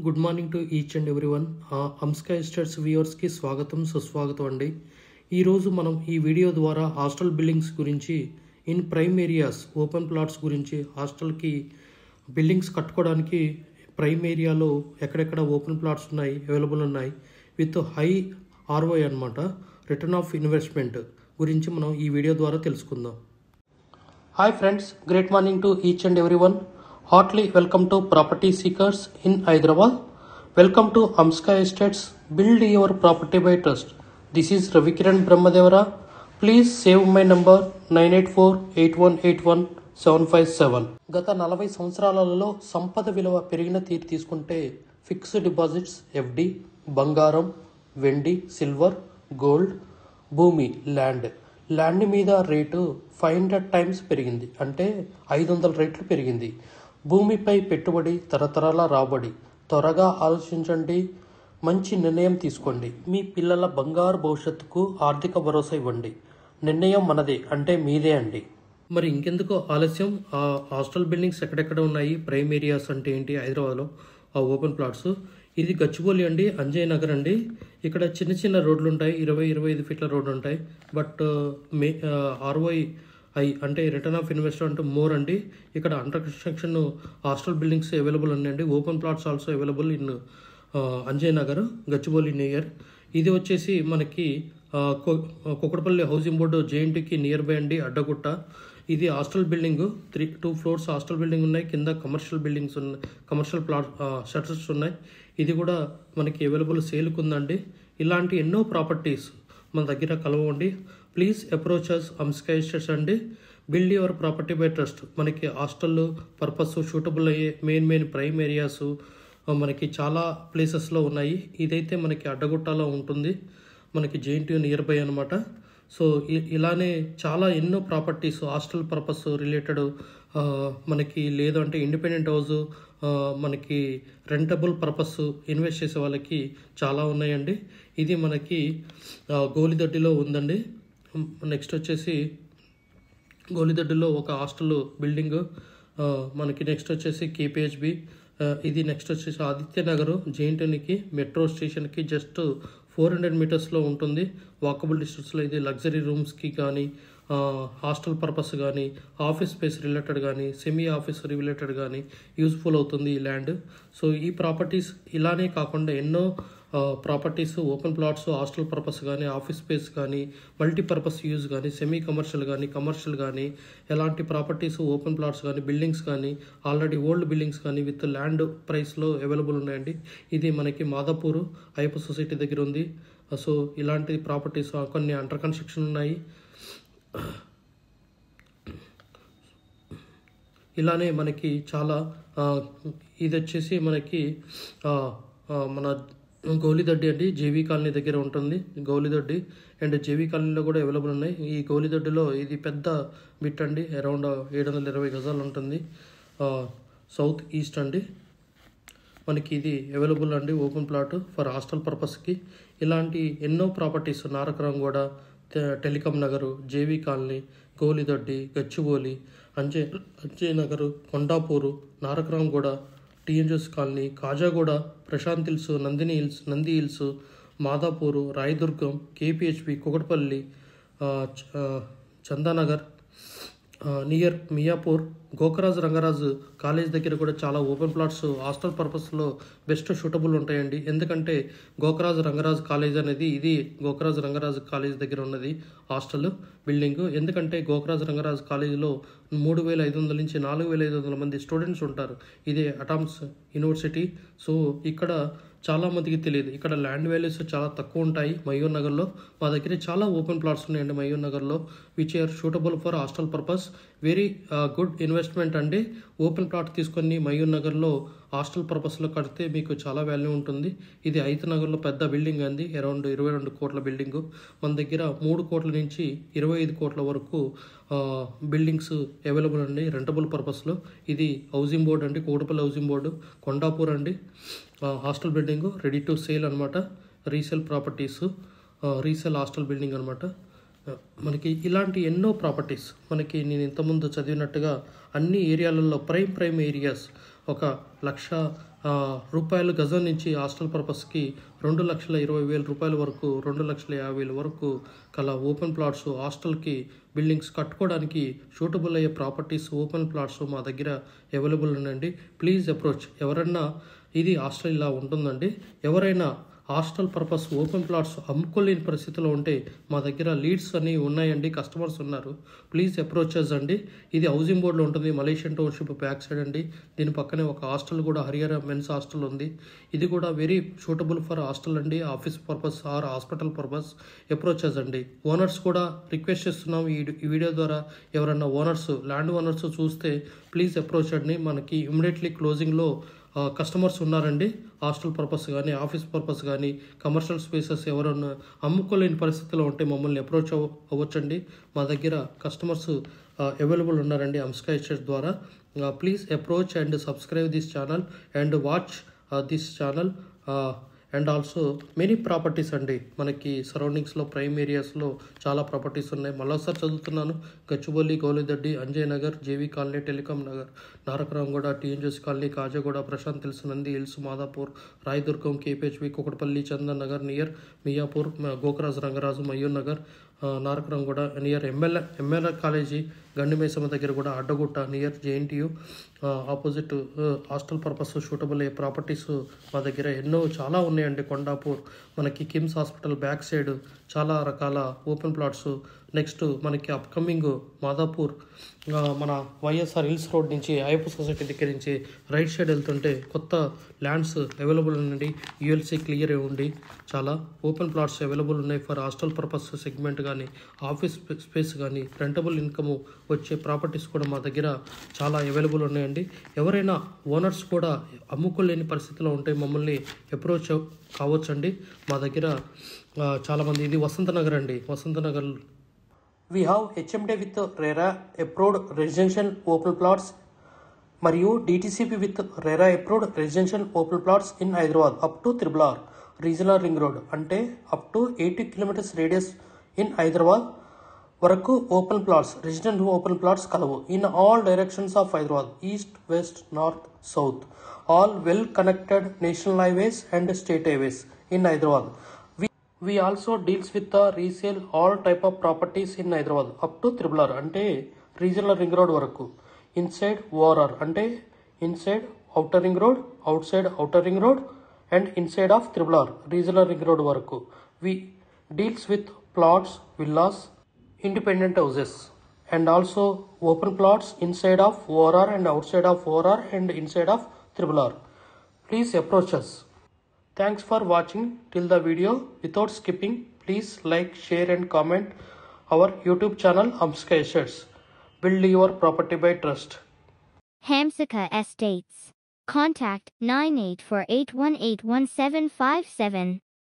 Good morning to each and everyone. అంస్కా estates వ్యూవర్స్కి స్వాగతం సుస్వాగతం అండి. ఈరోజు మనం ఈ వీడియో ద్వారా హాస్టల్ బిల్డింగ్స్ గురించి, in prime areas open plots గురించి, హాస్టల్కి బిల్డింగ్స్ కట్టుకోవడానికి ప్రైమ్ ఏరియాలో ఎక్కడెక్కడ ఓపెన్ ప్లాట్స్ ఉన్నాయి, అవైలబుల్ ఉన్నాయి, విత్ హై ఆర్ఓఐ అనమాట, రిటర్న్ ఆఫ్ ఇన్వెస్ట్మెంట్ గురించి మనం ఈ వీడియో ద్వారా తెలుసుకుందాం. Hi friends, great morning to each and everyone. Heartily welcome to Property Seekers in Hyderabad. Welcome to Amska Estates. Build your property by trust. This is Ravikiran Brahmadevara. Please save my number 9848181757. గత 40 సంవత్సరాలలో సంపద విలువ పెరిగిన తీరు తీసుకుంటే fixed deposits, FD, బంగారం, వెండి, silver, gold, భూమి, ల్యాండ్ మీద రేటు 500 టైమ్స్ పెరిగింది, అంటే 500 రెట్లు పెరిగింది. భూమిపై పెట్టుబడి, తరతరాల రాబడి. త్వరగా ఆలోచించండి, మంచి నిర్ణయం తీసుకోండి. మీ పిల్లల బంగారు భవిష్యత్తుకు ఆర్థిక భరోసా ఇవ్వండి. నిర్ణయం మనదే, అంటే మీదే అండి. మరి ఇంకెందుకు ఆలస్యం? ఆ హాస్టల్ బిల్డింగ్స్ ఎక్కడెక్కడ ఉన్నాయి, ప్రైమ్ ఏరియాస్ అంటే ఏంటి, హైదరాబాద్లో ఆ ఓపెన్ ప్లాట్స్. ఇది గచ్చిబౌలి అండి, అంజయ్ నగర్ అండి. ఇక్కడ చిన్న చిన్న రోడ్లు ఉంటాయి, 20-25 ఫీట్ల రోడ్లు ఉంటాయి. బట్ ఆర్ఓఐ అంటే రిటర్న్ ఆఫ్ ఇన్వెస్ట్మెంట్ మోర్ అండి. ఇక్కడ under construction hostel buildings available ఉన్నాయండి. Open plots also available in Anjaiah Nagar, Gachibowli near. ఇది వచ్చేసి మనకి కుకట్పల్లి హౌసింగ్ బోర్డు జేఎన్టీకి నియర్ బై అండి, అడ్డగుట్ట. ఇది hostel building, 2 floors hostel building ఉన్నాయి, కింద కమర్షియల్ బిల్డింగ్స్ ఉన్నాయి, కమర్షియల్ ప్లాట్ షట్టర్స్ ఉన్నాయి. ఇది కూడా మనకి అవైలబుల్ సేల్కి ఉందండి. ఇలాంటి ఎన్నో ప్రాపర్టీస్ మన దగ్గర కలవండి. ప్లీజ్ అప్రోచ్ అస్ అంస్కా ఎస్టేట్స్ అండి. Build your property by trust. మనకి హాస్టల్ పర్పస్ షూటబుల్ అయ్యే మెయిన్ ప్రైమ్ ఏరియాస్ మనకి చాలా ప్లేసెస్లో ఉన్నాయి. ఇదైతే మనకి అడ్డగుట్టలో ఉంటుంది, మనకి జేఎన్టీ నియర్ బై అనమాట. సో ఇలానే చాలా ఎన్నో ప్రాపర్టీస్ హాస్టల్ పర్పస్ రిలేటెడ్ మనకి, లేదు అంటే ఇండిపెండెంట్ హౌస్, మనకి రెంటబుల్ పర్పస్ ఇన్వెస్ట్ చేసే వాళ్ళకి చాలా ఉన్నాయండి. ఇది మనకి గోలిదొడ్డిలో ఉందండి. నెక్స్ట్ వచ్చేసి గోలిదొడ్డిలో ఒక హాస్టల్ బిల్డింగ్ మనకి. నెక్స్ట్ వచ్చేసి కేపీహెచ్బి. ఇది నెక్స్ట్ వచ్చేసి ఆదిత్యనగర్, జేఎన్టీకి మెట్రో స్టేషన్కి జస్ట్ 400 మీటర్స్లో ఉంటుంది, వాకబుల్ డిస్టెన్స్లో. ఇది లగ్జరీ రూమ్స్కి కానీ, హాస్టల్ పర్పస్ కానీ, ఆఫీస్ స్పేస్ రిలేటెడ్ కానీ, సెమీ ఆఫీస్ రిలేటెడ్ కానీ యూజ్ఫుల్ అవుతుంది ఈ ల్యాండ్. సో ఈ ప్రాపర్టీస్ ఇలానే కాకుండా ఎన్నో properties, open plots, hostel purpose కానీ, ఆఫీస్ స్పేస్ కానీ, మల్టీపర్పస్ యూజ్ కానీ, సెమీ కమర్షియల్ కానీ, ఎలాంటి ప్రాపర్టీస్, ఓపెన్ ప్లాట్స్ కానీ, బిల్డింగ్స్ కానీ, ఆల్రెడీ ఓల్డ్ బిల్డింగ్స్ కానీ విత్ ల్యాండ్ ప్రైస్లో అవైలబుల్ ఉన్నాయండి. ఇది మనకి మాదాపూర్ అయ్యప్ప సొసైటీ దగ్గర ఉంది. సో ఇలాంటి ప్రాపర్టీస్ కొన్ని అండర్ కన్స్ట్రక్షన్ ఉన్నాయి. ఇలానే మనకి చాలా ఇది వచ్చేసి మనకి మన గౌలిదొడ్డి అండి, జేవీ కాలనీ దగ్గర ఉంటుంది. గౌలిదొడ్డి అండ్ జేవీ కాలనీలో కూడా అవైలబుల్ ఉన్నాయి. ఈ గౌలిదొడ్డిలో ఇది పెద్ద బిట్ అండి, అరౌండ్ 720 గజాలు ఉంటుంది, సౌత్ ఈస్ట్ అండి. మనకి ఇది అవైలబుల్ అండి, ఓపెన్ ప్లాట్ ఫర్ హాస్టల్ పర్పస్కి. ఇలాంటి ఎన్నో properties Nanakramguda, telecom Nagar, J V colony, Gowlidoddi, Gachibowli, Anjaiah Nagar, Kondapur, Nanakramguda, టీఎన్జూస్ colony, Khajaguda, Prashanth Hills, Nandi Hills, Madhapur, Rayadurgam, K P H B, Kukatpally, Chandanagar near Miyapur, Gokaraju Rangaraju college దగ్గర కూడా చాలా ఓపెన్ ప్లాట్స్ హాస్టల్ పర్పస్లో బెస్ట్ సూటబుల్ ఉంటాయండి. ఎందుకంటే గోకరాజ్ రంగరాజు కాలేజ్ అనేది, ఇది గోకరాజ్ రంగరాజు కాలేజ్ దగ్గర ఉన్నది హాస్టల్ బిల్డింగ్. ఎందుకంటే గోకరాజ్ రంగరాజు కాలేజీలో 3500 నుంచి 4500 మంది స్టూడెంట్స్ ఉంటారు. ఇది అటామ్స్ యూనివర్సిటీ. సో ఇక్కడ చాలా మందికి తెలియదు, ఇక్కడ ల్యాండ్ వాల్యూస్ చాలా తక్కువ ఉంటాయి మయూర్ నగర్లో. మా దగ్గర చాలా ఓపెన్ ప్లాట్స్ ఉన్నాయండి మయూర్ నగర్లో, which are suitable for hostel purpose. Very good investment అండి. ఓపెన్ ప్లాట్ తీసుకొని మయూర్ నగర్లో హాస్టల్ పర్పస్లో కడితే మీకు చాలా వాల్యూ ఉంటుంది. ఇది నగర్లో పెద్ద బిల్డింగ్ అండి, అరౌండ్ 22 కోట్ల బిల్డింగు. మన దగ్గర 3 కోట్ల నుంచి 25 కోట్ల వరకు బిల్డింగ్స్ అవైలబుల్ అండి రెంటబుల్ పర్పస్లో. ఇది హౌసింగ్ బోర్డు అండి, కోటపల్లి హౌసింగ్ బోర్డు, కొండాపూర్ అండి. Hostel building ready to sale అనమాట, resale properties, resale hostel building అనమాట. మనకి ఇలాంటి ఎన్నో ప్రాపర్టీస్ మనకి నేను ఇంతకుముందు చదివినట్టుగా అన్ని ఏరియాలలో ప్రైమ్ ఏరియాస్ ఒక లక్ష రూపాయల గజం నుంచి హాస్టల్ పర్పస్కి 2,20,000 రూపాయల వరకు 2,50,000 వరకు కల ఓపెన్ ప్లాట్స్ హాస్టల్కి బిల్డింగ్స్ కట్టుకోవడానికి సూటబుల్ అయ్యే ప్రాపర్టీస్ ఓపెన్ ప్లాట్స్ మా దగ్గర అవైలబుల్ ఉన్నాయండి. Please approach. ఎవరన్నా ఇది హాస్టల్ ఇలా ఉంటుందండి, ఎవరైనా హాస్టల్ పర్పస్ ఓపెన్ ప్లాట్స్ అమ్ముకోలేని పరిస్థితిలో ఉంటే మా దగ్గర లీడ్స్ అని ఉన్నాయండి, కస్టమర్స్ ఉన్నారు. ప్లీజ్ అప్రోచెస్ అండి. ఇది హౌసింగ్ బోర్డులో ఉంటుంది, మలేషియన్ టౌన్షిప్ బ్యాక్ సైడ్ అండి. దీని పక్కనే ఒక హాస్టల్ కూడా హరిహర మెన్స్ హాస్టల్ ఉంది. ఇది కూడా వెరీ సూటబుల్ ఫర్ హాస్టల్ అండి, office purpose or hospital purpose. Approaches అండి. ఓనర్స్ కూడా రిక్వెస్ట్ చేస్తున్నాం ఈ వీడియో ద్వారా, ఎవరన్నా ఓనర్స్ ల్యాండ్ ఓనర్స్ చూస్తే ప్లీజ్ అప్రోచ్ అండి. మనకి ఇమ్మీడియట్లీ క్లోజింగ్లో కస్టమర్స్ ఉన్నారండి. హాస్టల్ పర్పస్ కానీ ఆఫీస్ పర్పస్ కానీ కమర్షియల్ స్పేసెస్ ఎవరన్నా అమ్ముకోలేని పరిస్థితిలో ఉంటే మమ్మల్ని అప్రోచ్ అవ్వచ్చండి. మా దగ్గర కస్టమర్స్ అవైలబుల్ ఉన్నారండి అంస్కా ఎస్టేట్స్ ద్వారా. Please approach and subscribe this channel and watch this channel and also many properties అండి. మనకి సరౌండింగ్స్లో ప్రైమ్ ఏరియాస్లో చాలా ప్రాపర్టీస్ ఉన్నాయి. మళ్ళీసారి చదువుతున్నాను. Gachibowli, Gowlidoddi, Anjaiah Nagar, J V colony, telecom Nagar, Nanakramguda, టీఎన్జెస్ కాలనీ, కాజాగూడ, ప్రశాంత్ తెలుసు, Nandi Hills, Madhapur, Rayadurgam, K P H B, Kukatpally, Chandan Nagar near Miyapur, Gokaraju Rangaraju, Mayur Nagar, Nanakramguda near M L R కాలేజీ, గండిమేసమ్మ దగ్గర కూడా, Addagutta near J N T U opposite hostel purpose suitable అయ్యే ప్రాపర్టీస్ మా దగ్గర ఎన్నో చాలా ఉన్నాయండి. కొండాపూర్, మనకి కిమ్స్ హాస్పిటల్ బ్యాక్ సైడ్ చాలా రకాల ఓపెన్ ప్లాట్స్. నెక్స్ట్ మనకి అప్కమింగ్ మాదాపూర్, మన వైఎస్ఆర్ హిల్స్ రోడ్ నుంచి అయ్యప్ప సొసైటీ దగ్గర నుంచి రైట్ సైడ్ వెళ్తుంటే కొత్త ల్యాండ్స్ అవైలబుల్ ఉన్నాయండి. యూఎల్సీ క్లియర్ ఉండి చాలా ఓపెన్ ప్లాట్స్ అవైలబుల్ ఉన్నాయి ఫర్ హాస్టల్ పర్పస్ సెగ్మెంట్ కానీ ఆఫీస్ స్పేస్ కానీ రెంటబుల్ ఇన్కమ్ వచ్చే ప్రాపర్టీస్ కూడా మా దగ్గర చాలా అవైలబుల్ ఉన్నాయండి. ఎవరైనా ఓనర్స్ కూడా అమ్ముకోలేని పరిస్థితిలో ఉంటే మమ్మల్ని అప్రోచ్ కావచ్చండి. మా దగ్గర చాలామంది, ఇది వసంత నగర్ అండి. వసంత Nagar we have HMD with RERA approved residential open plots మరియు DTCP with RERA approved residential open plots in Hyderabad up to RRR regional ring road, అంటే up to 80 kilometers radius in Hyderabad వరకు open plots, resident open plots కలవు in all directions of Hyderabad, east, west, north, south, all well connected national highways and state highways in Hyderabad. We also deals with the resale all type of properties in Hyderabad up to RRR, అంటే regional ring road వరకు. Inside ORR, అంటే inside outer ring road, out side outer ring road and inside of RRR regional ring road వరకు. We deals with plots, villas, independent houses and also open plots inside of ORR and outside of ORR and inside of RRR. Please approach us. Thanks for watching till the video. Without skipping, please like, share and comment our YouTube channel Hamsika Estates. Build your property by trust. Hamsika Estates. Contact 9848181757.